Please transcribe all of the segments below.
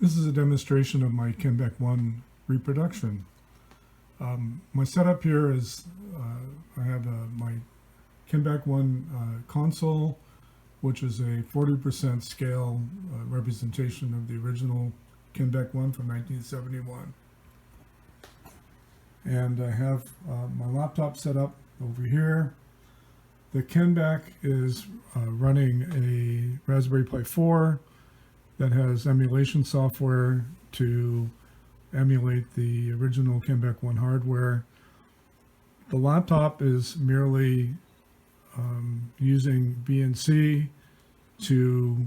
This is a demonstration of my KENBAK-2 reproduction. My setup here is I have my KENBAK-2 console, which is a 40% scale representation of the original KENBAK-2 from 1971. And I have my laptop set up over here. The KENBAK is running a Raspberry Pi 4 that has emulation software to emulate the original KENBAK-2 hardware. The laptop is merely using BNC to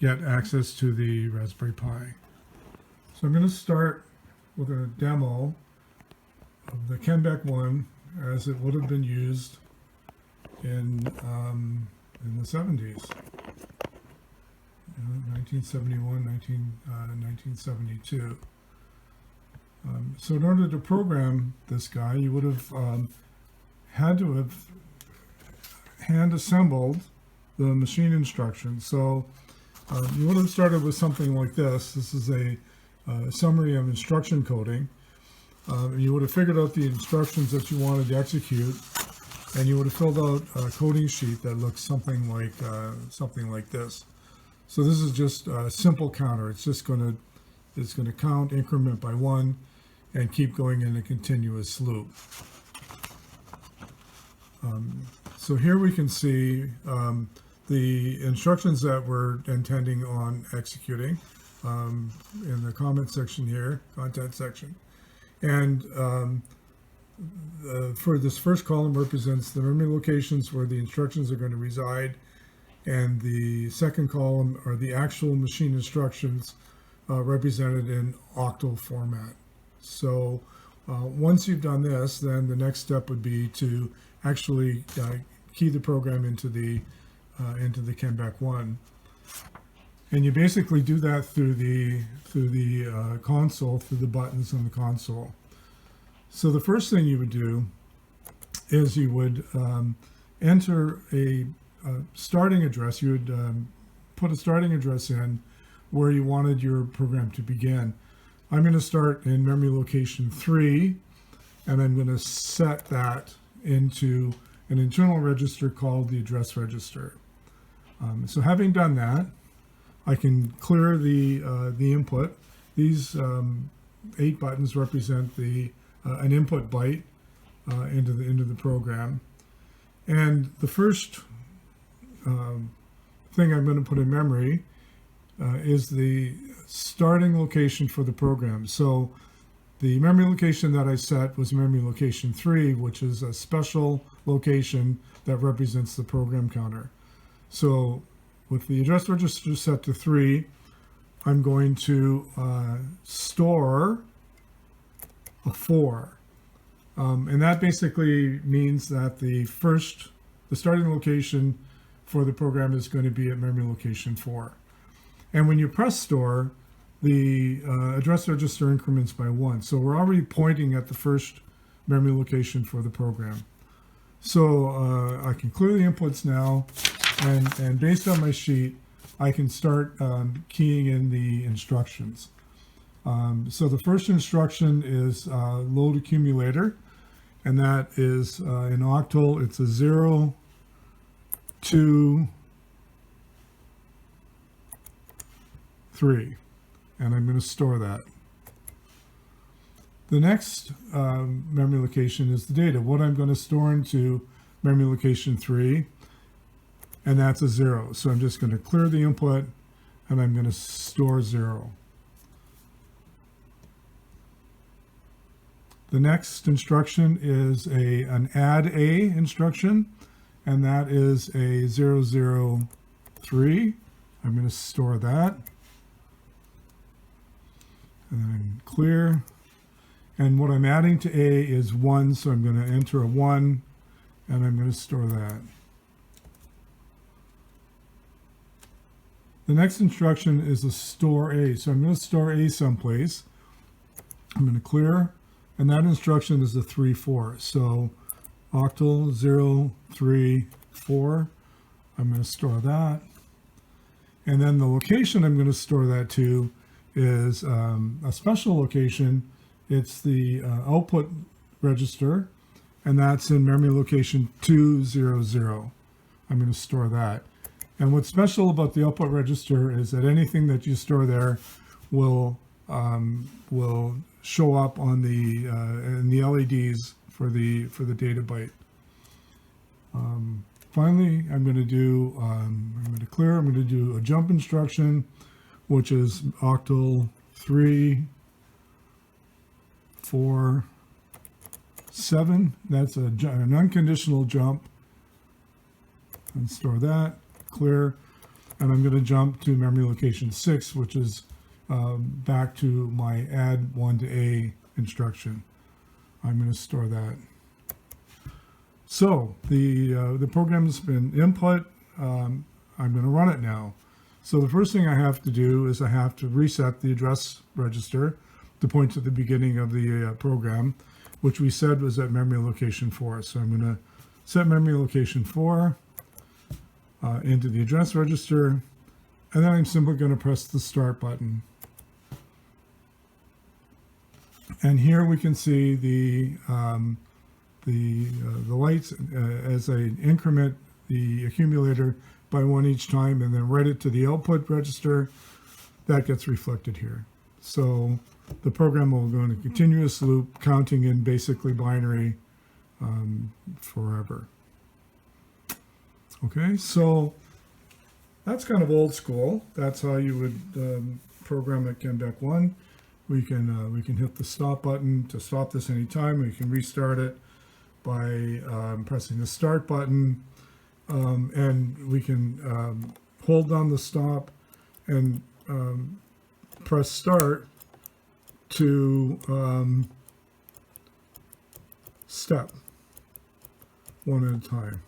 get access to the Raspberry Pi. So I'm going to start with a demo of the KENBAK-2 as it would have been used in the 70s. 1971, 1972. So in order to program this guy, you would have had to have hand assembled the machine instructions. So you would have started with something like this. This is a summary of instruction coding. You would have figured out the instructions that you wanted to execute, and you would have filled out a coding sheet that looks something like this. So this is just a simple counter. It's going to count increment by 1 and keep going in a continuous loop. So here we can see the instructions that we're intending on executing in the comment section here, content section. And for this first column represents the memory locations where the instructions are going to reside. And the second column are the actual machine instructions represented in octal format. So once you've done this, then the next step would be to actually key the program into the KENBAK-2. And you basically do that through the console, through the buttons on the console. So the first thing you would do is you would enter a starting address. You would put a starting address in where you wanted your program to begin. I'm going to start in memory location 3, and I'm going to set that into an internal register called the address register. So having done that, I can clear the input. These 8 buttons represent an input byte into the program, and the first thing I'm going to put in memory is the starting location for the program. So the memory location that I set was memory location 3, which is a special location that represents the program counter. So with the address register set to 3, I'm going to store a 4. And that basically means that the starting location for the program is going to be at memory location 4. And when you press store, the address register increments by 1. So we're already pointing at the first memory location for the program. So I can clear the inputs now, and based on my sheet, I can start keying in the instructions. So the first instruction is load accumulator, and that is in octal. It's a 0, 2, 3, and I'm going to store that. The next memory location is the data, what I'm going to store into memory location 3, and that's a 0. So I'm just going to clear the input, and I'm going to store 0. The next instruction is an add A instruction, and that is a 003. I'm going to store that. And then clear. And what I'm adding to A is 1, so I'm going to enter a 1, and I'm going to store that. The next instruction is a store A. So I'm going to store A someplace. I'm going to clear, and that instruction is a 3-4. So octal 0, 3, 4. I'm going to store that. And then the location I'm going to store that to is a special location. It's the output register, and that's in memory location 200. I'm going to store that. And what's special about the output register is that anything that you store there will show up on the in the LEDs for the data byte. Finally, I'm going to do a jump instruction, which is octal 3, 4, 7. That's an unconditional jump. And store that, clear. And I'm going to jump to memory location 6, which is back to my add 1 to A instruction. I'm going to store that. So the program has been input. I'm going to run it now. So the first thing I have to do is I have to reset the address register to point to the beginning of the program, which we said was at memory location 4. So I'm going to set memory location 4 into the address register, and then I'm simply going to press the start button. And here we can see the lights as I increment the accumulator by 1 each time and then write it to the output register. That gets reflected here. So the program will go in a continuous loop, counting in basically binary forever. Okay, so that's kind of old school. That's how you would program at KENBAK-1. We can hit the stop button to stop this anytime. We can restart it by pressing the start button, and we can hold down the stop and press start to step one at a time.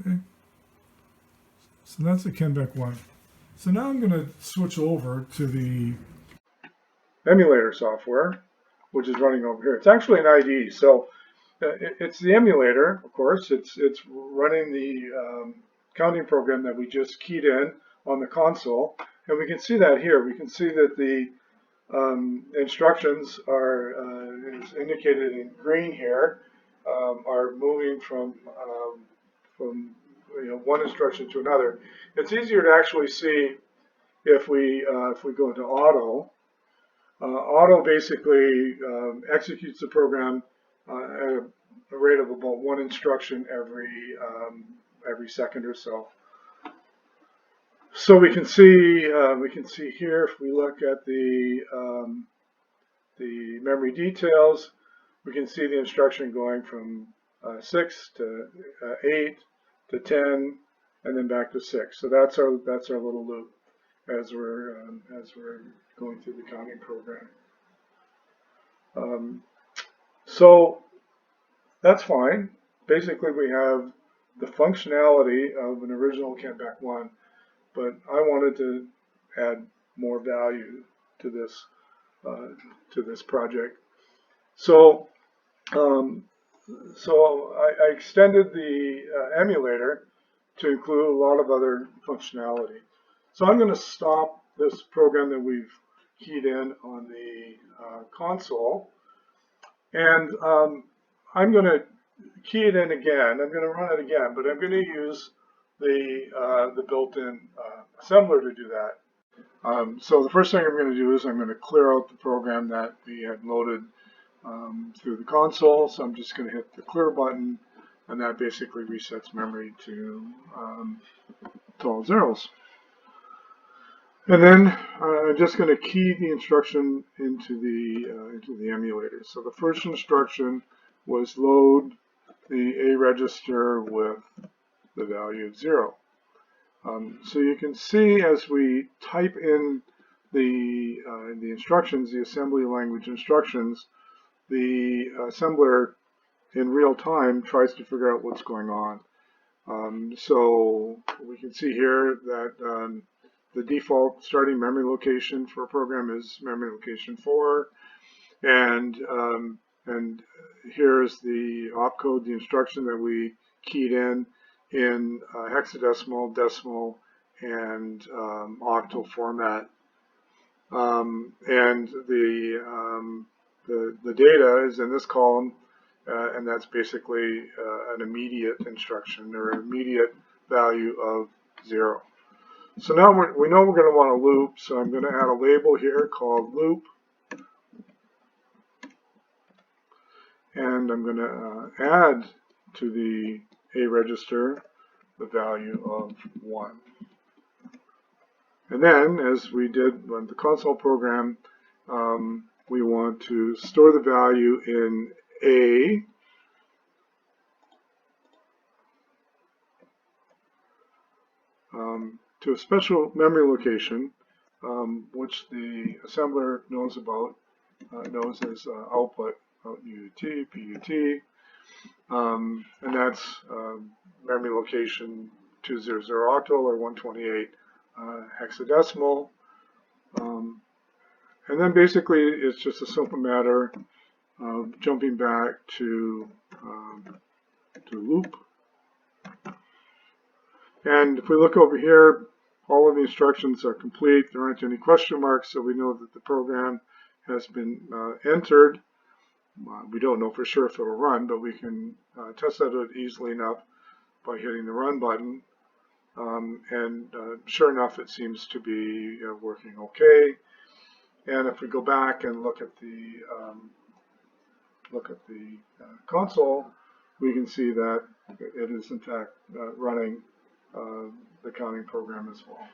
Okay, so that's a KENBAK-1. So now I'm going to switch over to the emulator software, which is running over here. It's actually an IDE, so it's the emulator, of course. It's running the counting program that we just keyed in on the console, and we can see that here. We can see that the instructions are is indicated in green here, are moving from one instruction to another. It's easier to actually see if we go into auto. Auto basically executes the program at a rate of about 1 instruction every second or so. So we can see here, if we look at the memory details, we can see the instruction going from 6 to 8 to 10, and then back to 6. So that's our little loop as we're going through the counting program. So that's fine. Basically, we have the functionality of an original KENBAK-1, but I wanted to add more value to this project. So I extended the emulator to include a lot of other functionality. So I'm going to stop this program that we've keyed in on the console, and I'm going to key it in again. I'm going to run it again, but I'm going to use the built-in assembler to do that. So the first thing I'm going to do is I'm going to clear out the program that we had loaded through the console. So I'm just going to hit the clear button, and that basically resets memory to all zeros. And then I'm just going to key the instruction into the emulator. So the first instruction was load the A register with the value of 0. So you can see as we type in the instructions, the assembly language instructions, the assembler in real time tries to figure out what's going on. So we can see here that the default starting memory location for a program is memory location 4, and here's the opcode, the instruction that we keyed in in hexadecimal, decimal, and octal format. And the data is in this column, and that's basically an immediate instruction or immediate value of 0. So now we know we're going to want a loop, so I'm going to add a label here called loop. And I'm going to add to the A register the value of 1. And then, as we did with the console program, we want to store the value in A, to a special memory location, which the assembler knows about, knows as output, UT, PUT, and that's memory location 200 octal or 128 hexadecimal. And then basically it's just a simple matter of jumping back to loop. And if we look over here, all of the instructions are complete. There aren't any question marks, so we know that the program has been entered. We don't know for sure if it will run, but we can test that out easily enough by hitting the run button. And sure enough, it seems to be working okay. And if we go back and look at the console, we can see that it is in fact running the counting program as well.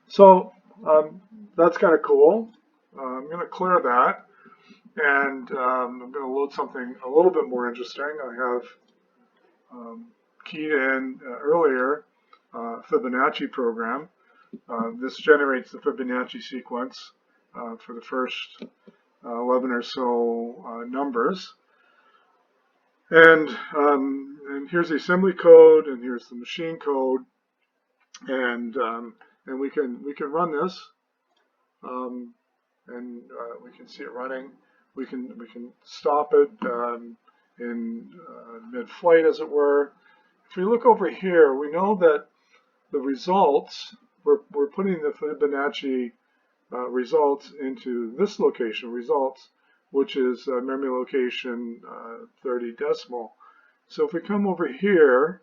So that's kind of cool. I'm going to clear that, and I'm going to load something a little bit more interesting. I have keyed in earlier Fibonacci program. This generates the Fibonacci sequence for the first 11 or so numbers. And here's the assembly code, and here's the machine code, and we can run this, and we can see it running. We can stop it in mid-flight, as it were. If we look over here, we know that the results, we're putting the Fibonacci results into this location, results, which is memory location 30 decimal. So if we come over here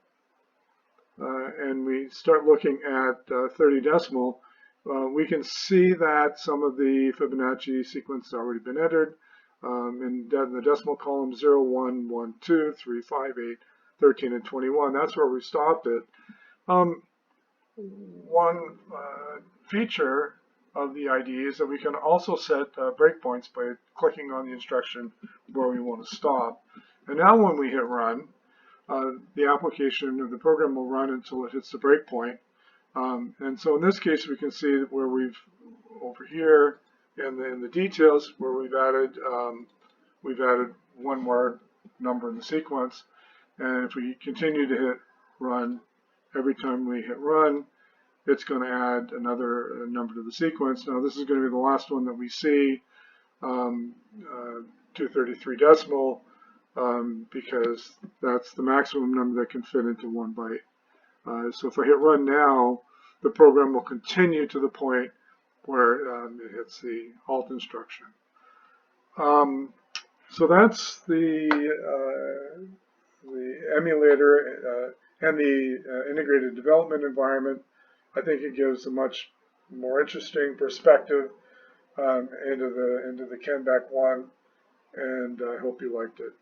and we start looking at 30 decimal, we can see that some of the Fibonacci sequence has already been entered. In the decimal column 0, 1, 1, 2, 3, 5, 8, 13, and 21. That's where we stopped it. One feature of the IDE is that we can also set breakpoints by clicking on the instruction where we want to stop. And now when we hit run, the application or the program will run until it hits the breakpoint. And so in this case, we can see where we've, over here in the details, where we've added one more number in the sequence. And if we continue to hit run, every time we hit run, it's going to add another number to the sequence. Now this is going to be the last one that we see, 233 decimal, because that's the maximum number that can fit into one byte. So if I hit run now, the program will continue to the point where it hits the halt instruction. So that's the emulator and the integrated development environment. I think it gives a much more interesting perspective into the KENBAK-2, and I hope you liked it.